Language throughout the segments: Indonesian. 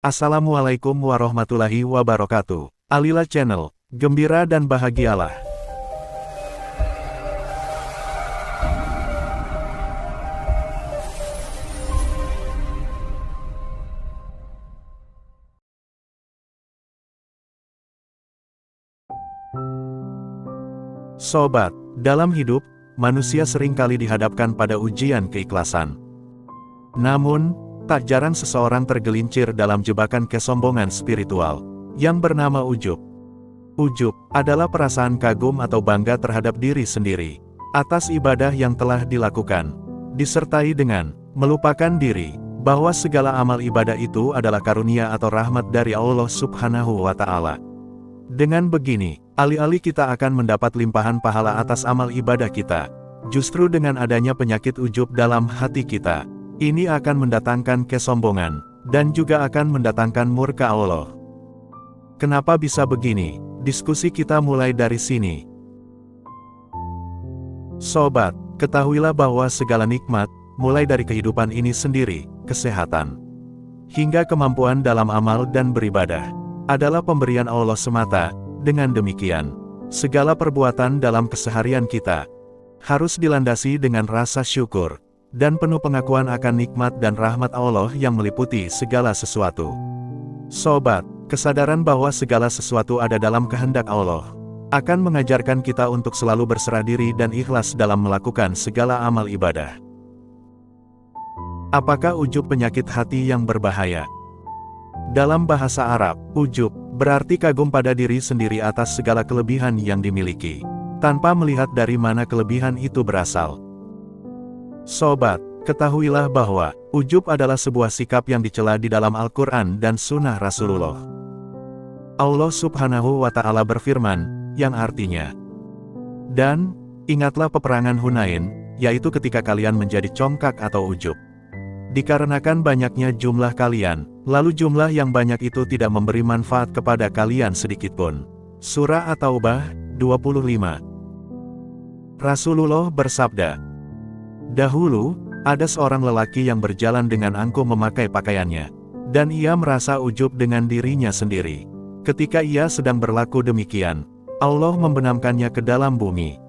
Assalamualaikum warahmatullahi wabarakatuh. Alila Channel, gembira dan bahagialah. Sobat, dalam hidup, manusia seringkali dihadapkan pada ujian keikhlasan. Namun, tak jarang seseorang tergelincir dalam jebakan kesombongan spiritual, yang bernama ujub. Ujub adalah perasaan kagum atau bangga terhadap diri sendiri, atas ibadah yang telah dilakukan, disertai dengan melupakan diri, bahwa segala amal ibadah itu adalah karunia atau rahmat dari Allah Subhanahu wa Ta'ala. Dengan begini, alih-alih kita akan mendapat limpahan pahala atas amal ibadah kita, justru dengan adanya penyakit ujub dalam hati kita, ini akan mendatangkan kesombongan, dan juga akan mendatangkan murka Allah. Kenapa bisa begini? Diskusi kita mulai dari sini. Sobat, ketahuilah bahwa segala nikmat, mulai dari kehidupan ini sendiri, kesehatan, hingga kemampuan dalam amal dan beribadah, adalah pemberian Allah semata. Dengan demikian, segala perbuatan dalam keseharian kita, harus dilandasi dengan rasa syukur, dan penuh pengakuan akan nikmat dan rahmat Allah yang meliputi segala sesuatu. Sobat, kesadaran bahwa segala sesuatu ada dalam kehendak Allah, akan mengajarkan kita untuk selalu berserah diri dan ikhlas dalam melakukan segala amal ibadah. Apakah ujub penyakit hati yang berbahaya? Dalam bahasa Arab, ujub berarti kagum pada diri sendiri atas segala kelebihan yang dimiliki, tanpa melihat dari mana kelebihan itu berasal. Sobat, ketahuilah bahwa ujub adalah sebuah sikap yang dicela di dalam Al-Quran dan Sunnah Rasulullah. Allah Subhanahu wa Ta'ala berfirman, yang artinya, "Dan ingatlah peperangan Hunain, yaitu ketika kalian menjadi congkak atau ujub. Dikarenakan banyaknya jumlah kalian, lalu jumlah yang banyak itu tidak memberi manfaat kepada kalian sedikitpun." Surah At-Taubah 25. Rasulullah bersabda, "Dahulu, ada seorang lelaki yang berjalan dengan angkuh memakai pakaiannya, dan ia merasa ujub dengan dirinya sendiri. Ketika ia sedang berlaku demikian, Allah membenamkannya ke dalam bumi."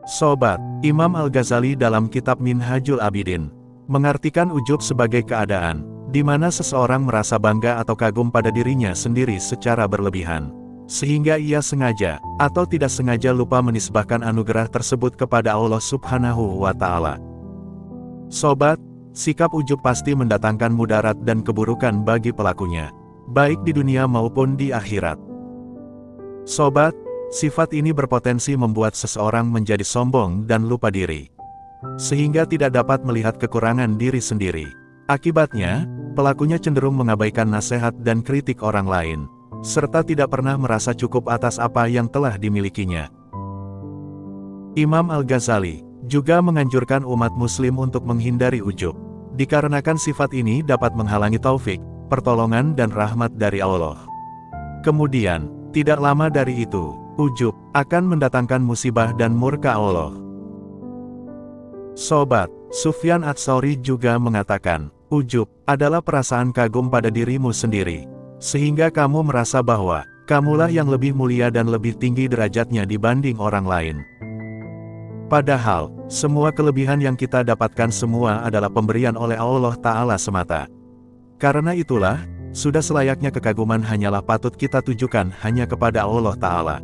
Sobat, Imam Al-Ghazali dalam kitab Minhajul Abidin, mengartikan ujub sebagai keadaan, di mana seseorang merasa bangga atau kagum pada dirinya sendiri secara berlebihan, sehingga ia sengaja, atau tidak sengaja lupa menisbahkan anugerah tersebut kepada Allah Subhanahu wa Ta'ala. Sobat, sikap ujub pasti mendatangkan mudarat dan keburukan bagi pelakunya, baik di dunia maupun di akhirat. Sobat, sifat ini berpotensi membuat seseorang menjadi sombong dan lupa diri, sehingga tidak dapat melihat kekurangan diri sendiri. Akibatnya, pelakunya cenderung mengabaikan nasihat dan kritik orang lain, serta tidak pernah merasa cukup atas apa yang telah dimilikinya. Imam Al-Ghazali juga menganjurkan umat muslim untuk menghindari ujub, dikarenakan sifat ini dapat menghalangi taufik, pertolongan dan rahmat dari Allah. Kemudian, tidak lama dari itu, ujub akan mendatangkan musibah dan murka Allah. Sobat, Sufyan Ats-Tsauri juga mengatakan, ujub adalah perasaan kagum pada dirimu sendiri, sehingga kamu merasa bahwa kamulah yang lebih mulia dan lebih tinggi derajatnya dibanding orang lain. Padahal, semua kelebihan yang kita dapatkan semua adalah pemberian oleh Allah Ta'ala semata. Karena itulah, sudah selayaknya kekaguman hanyalah patut kita tujukan hanya kepada Allah Ta'ala.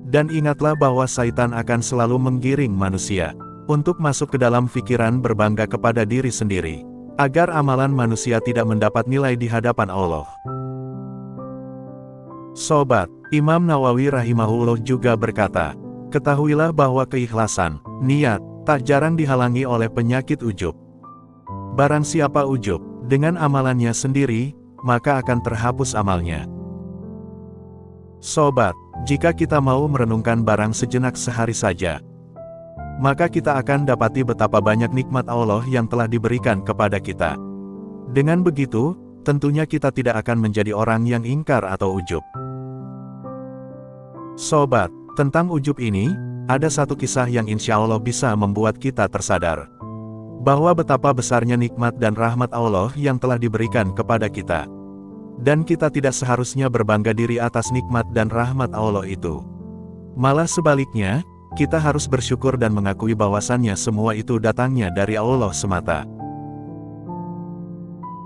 Dan ingatlah bahwa Syaitan akan selalu menggiring manusia untuk masuk ke dalam pikiran berbangga kepada diri sendiri, agar amalan manusia tidak mendapat nilai di hadapan Allah. Sobat, Imam Nawawi rahimahullah juga berkata, ketahuilah bahwa keikhlasan, niat, tak jarang dihalangi oleh penyakit ujub. Barang siapa ujub dengan amalannya sendiri, maka akan terhapus amalnya. Sobat, jika kita mau merenungkan barang sejenak sehari saja, maka kita akan dapati betapa banyak nikmat Allah yang telah diberikan kepada kita. Dengan begitu, tentunya kita tidak akan menjadi orang yang ingkar atau ujub. Sobat, tentang ujub ini, ada satu kisah yang insya Allah bisa membuat kita tersadar. bahwa betapa besarnya nikmat dan rahmat Allah yang telah diberikan kepada kita. Dan kita tidak seharusnya berbangga diri atas nikmat dan rahmat Allah itu. Malah sebaliknya, kita harus bersyukur dan mengakui bahwasannya semua itu datangnya dari Allah semata.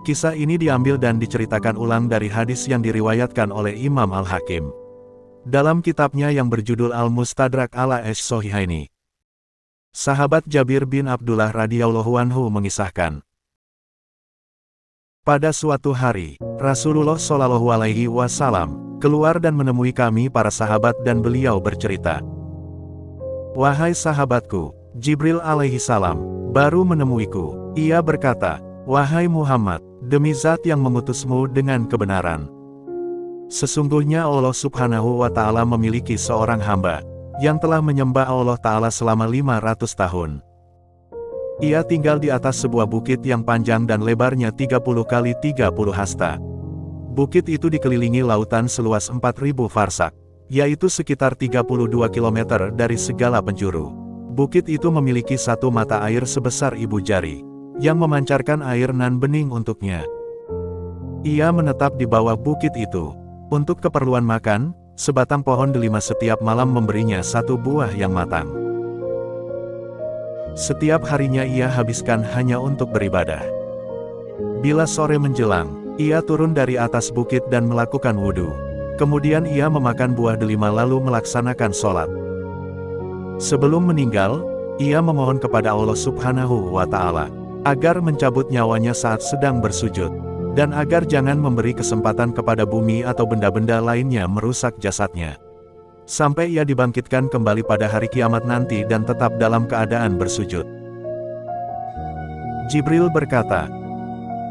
Kisah ini diambil dan diceritakan ulang dari hadis yang diriwayatkan oleh Imam Al-Hakim dalam kitabnya yang berjudul Al-Mustadrak ala Ash-Shahihaini. Sahabat Jabir bin Abdullah radhiyallahu anhu mengisahkan, pada suatu hari, Rasulullah Shallallahu alaihi wasallam keluar dan menemui kami para sahabat dan beliau bercerita, "Wahai sahabatku, Jibril alaihi salam baru menemuiku." Ia berkata, "Wahai Muhammad, demi zat yang mengutusmu dengan kebenaran, sesungguhnya Allah subhanahu wa ta'ala memiliki seorang hamba yang telah menyembah Allah Ta'ala selama 500 tahun. Ia tinggal di atas sebuah bukit yang panjang dan lebarnya 30 kali 30 hasta. Bukit itu dikelilingi lautan seluas 4.000 farsak, yaitu sekitar 32 km dari segala penjuru. Bukit itu memiliki satu mata air sebesar ibu jari, yang memancarkan air nan bening untuknya. Ia menetap di bawah bukit itu. Untuk keperluan makan, sebatang pohon delima setiap malam memberinya satu buah yang matang. Setiap harinya ia habiskan hanya untuk beribadah. Bila sore menjelang, ia turun dari atas bukit dan melakukan wudhu. Kemudian ia memakan buah delima lalu melaksanakan sholat. Sebelum meninggal, ia memohon kepada Allah subhanahu wa ta'ala agar mencabut nyawanya saat sedang bersujud, dan agar jangan memberi kesempatan kepada bumi atau benda-benda lainnya merusak jasadnya, sampai ia dibangkitkan kembali pada hari kiamat nanti dan tetap dalam keadaan bersujud. Jibril berkata,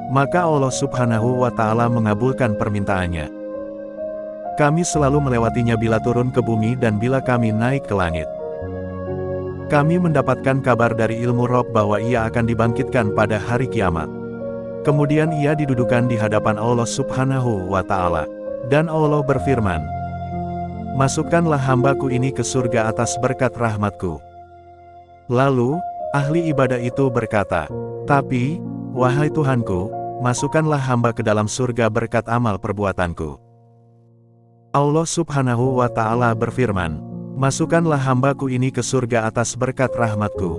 maka Allah subhanahu wa ta'ala mengabulkan permintaannya. Kami selalu melewatinya bila turun ke bumi dan bila kami naik ke langit. Kami mendapatkan kabar dari ilmu roh bahwa ia akan dibangkitkan pada hari kiamat. Kemudian ia didudukan di hadapan Allah subhanahu wa ta'ala. Dan Allah berfirman, masukkanlah hambaku ini ke surga atas berkat rahmatku. Lalu, ahli ibadah itu berkata, tapi, wahai Tuhanku, masukkanlah hamba ke dalam surga berkat amal perbuatanku. Allah subhanahu wa ta'ala berfirman, masukkanlah hambaku ini ke surga atas berkat rahmatku.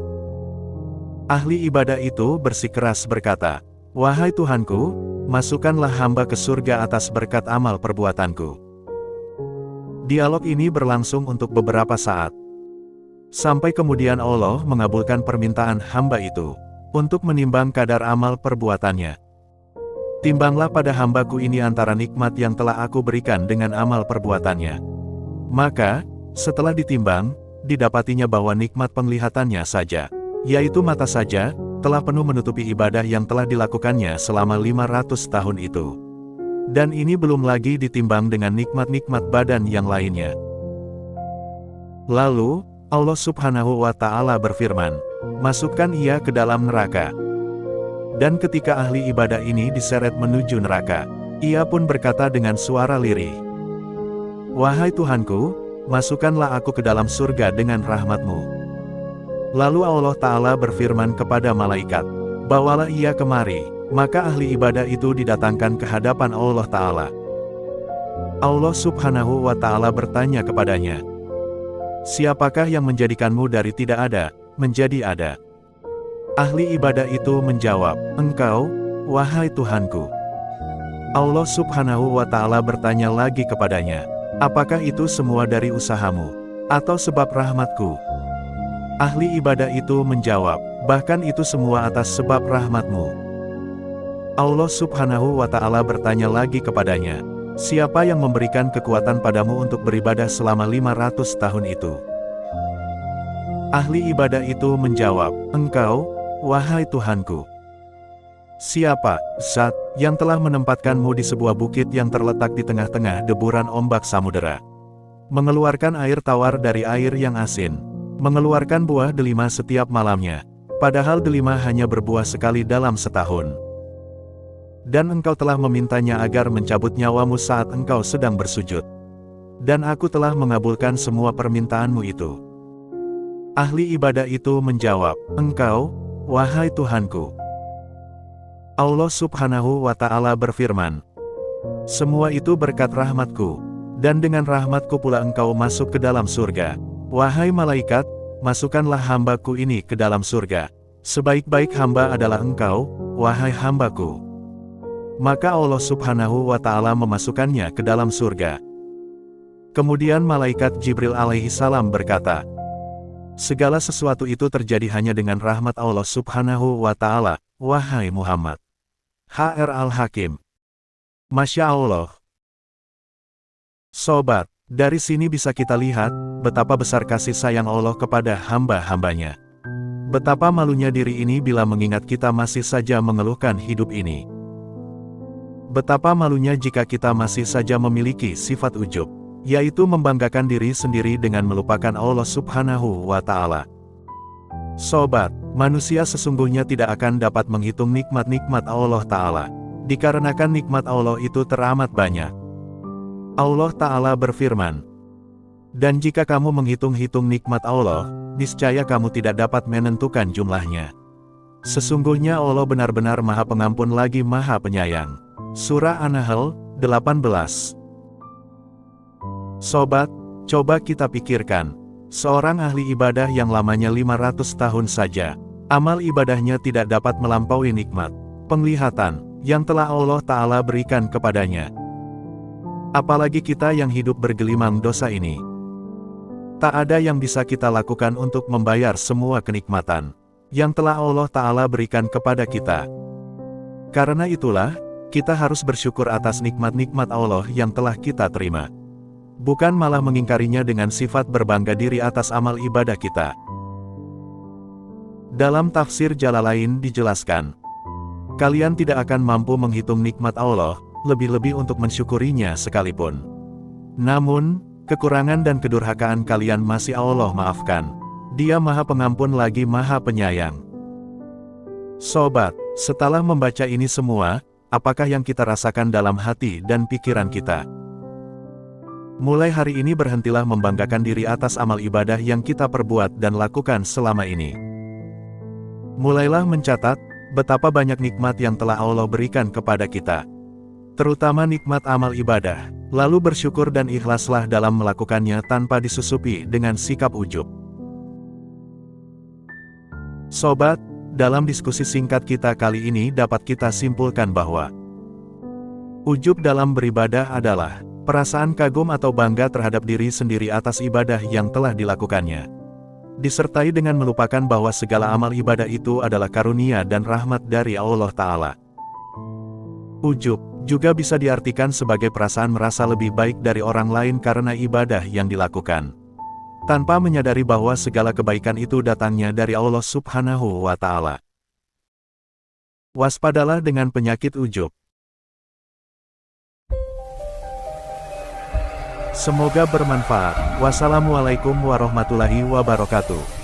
Ahli ibadah itu bersikeras berkata, wahai Tuhanku, masukkanlah hamba ke surga atas berkat amal perbuatanku. Dialog ini berlangsung untuk beberapa saat. Sampai kemudian Allah mengabulkan permintaan hamba itu, untuk menimbang kadar amal perbuatannya. Timbanglah pada hambaku ini antara nikmat yang telah aku berikan dengan amal perbuatannya. Maka, setelah ditimbang, didapatinya bahwa nikmat penglihatannya saja, yaitu mata saja, telah penuh menutupi ibadah yang telah dilakukannya selama 500 tahun itu. Dan ini belum lagi ditimbang dengan nikmat-nikmat badan yang lainnya. Lalu, Allah subhanahu wa ta'ala berfirman, masukkan ia ke dalam neraka. Dan ketika ahli ibadah ini diseret menuju neraka, ia pun berkata dengan suara lirih, wahai Tuhanku, masukkanlah aku ke dalam surga dengan rahmatmu. Lalu Allah Ta'ala berfirman kepada malaikat, bawalah ia kemari, maka ahli ibadah itu didatangkan ke hadapan Allah Ta'ala. Allah Subhanahu wa Ta'ala bertanya kepadanya, siapakah yang menjadikanmu dari tidak ada, menjadi ada? Ahli ibadah itu menjawab, engkau, wahai Tuhanku. Allah Subhanahu wa Ta'ala bertanya lagi kepadanya, apakah itu semua dari usahamu, atau sebab rahmatku? Ahli ibadah itu menjawab, bahkan itu semua atas sebab rahmatmu. Allah subhanahu wa ta'ala bertanya lagi kepadanya, siapa yang memberikan kekuatan padamu untuk beribadah selama 500 tahun itu? Ahli ibadah itu menjawab, engkau, wahai Tuhanku. Siapa, zat, yang telah menempatkanmu di sebuah bukit yang terletak di tengah-tengah deburan ombak samudera, mengeluarkan air tawar dari air yang asin, mengeluarkan buah delima setiap malamnya, padahal delima hanya berbuah sekali dalam setahun. Dan engkau telah memintanya agar mencabut nyawamu saat engkau sedang bersujud. Dan aku telah mengabulkan semua permintaanmu itu. Ahli ibadah itu menjawab, engkau, wahai Tuhanku. Allah Subhanahu wa Ta'ala berfirman, semua itu berkat rahmatku, dan dengan rahmatku pula engkau masuk ke dalam surga. Wahai malaikat, masukkanlah hambaku ini ke dalam surga. Sebaik-baik hamba adalah engkau, wahai hambaku. Maka Allah Subhanahu wa Ta'ala memasukkannya ke dalam surga. Kemudian malaikat Jibril alaihi salam berkata, segala sesuatu itu terjadi hanya dengan rahmat Allah Subhanahu wa Ta'ala, wahai Muhammad. HR Al-Hakim. Masya Allah. Sobat, dari sini bisa kita lihat betapa besar kasih sayang Allah kepada hamba-hambanya. Betapa malunya diri ini bila mengingat kita masih saja mengeluhkan hidup ini. Betapa malunya jika kita masih saja memiliki sifat ujub, yaitu membanggakan diri sendiri dengan melupakan Allah Subhanahu wa Ta'ala. Sobat, manusia sesungguhnya tidak akan dapat menghitung nikmat-nikmat Allah Ta'ala, dikarenakan nikmat Allah itu teramat banyak. Allah Ta'ala berfirman, dan jika kamu menghitung-hitung nikmat Allah, niscaya kamu tidak dapat menentukan jumlahnya. Sesungguhnya Allah benar-benar Maha Pengampun lagi Maha Penyayang. Surah An-Nahl 18. Sobat, coba kita pikirkan, seorang ahli ibadah yang lamanya 500 tahun saja, amal ibadahnya tidak dapat melampaui nikmat penglihatan yang telah Allah Ta'ala berikan kepadanya. Apalagi kita yang hidup bergelimang dosa ini. Tak ada yang bisa kita lakukan untuk membayar semua kenikmatan yang telah Allah Ta'ala berikan kepada kita. Karena itulah, kita harus bersyukur atas nikmat-nikmat Allah yang telah kita terima. Bukan malah mengingkarinya dengan sifat berbangga diri atas amal ibadah kita. Dalam tafsir Jalalain dijelaskan, kalian tidak akan mampu menghitung nikmat Allah, lebih-lebih untuk mensyukurinya sekalipun. Namun, kekurangan dan kedurhakaan kalian masih Allah maafkan. Dia Maha Pengampun lagi Maha Penyayang. Sobat, setelah membaca ini semua, apakah yang kita rasakan dalam hati dan pikiran kita? Mulai hari ini berhentilah membanggakan diri atas amal ibadah yang kita perbuat dan lakukan selama ini. Mulailah mencatat betapa banyak nikmat yang telah Allah berikan kepada kita, terutama nikmat amal ibadah, lalu bersyukur dan ikhlaslah dalam melakukannya tanpa disusupi dengan sikap ujub. Sobat, dalam diskusi singkat kita kali ini dapat kita simpulkan bahwa ujub dalam beribadah adalah perasaan kagum atau bangga terhadap diri sendiri atas ibadah yang telah dilakukannya, disertai dengan melupakan bahwa segala amal ibadah itu adalah karunia dan rahmat dari Allah Ta'ala. Ujub juga bisa diartikan sebagai perasaan merasa lebih baik dari orang lain karena ibadah yang dilakukan, tanpa menyadari bahwa segala kebaikan itu datangnya dari Allah Subhanahu wa Ta'ala. Waspadalah dengan penyakit ujub. Semoga bermanfaat. Wassalamualaikum warahmatullahi wabarakatuh.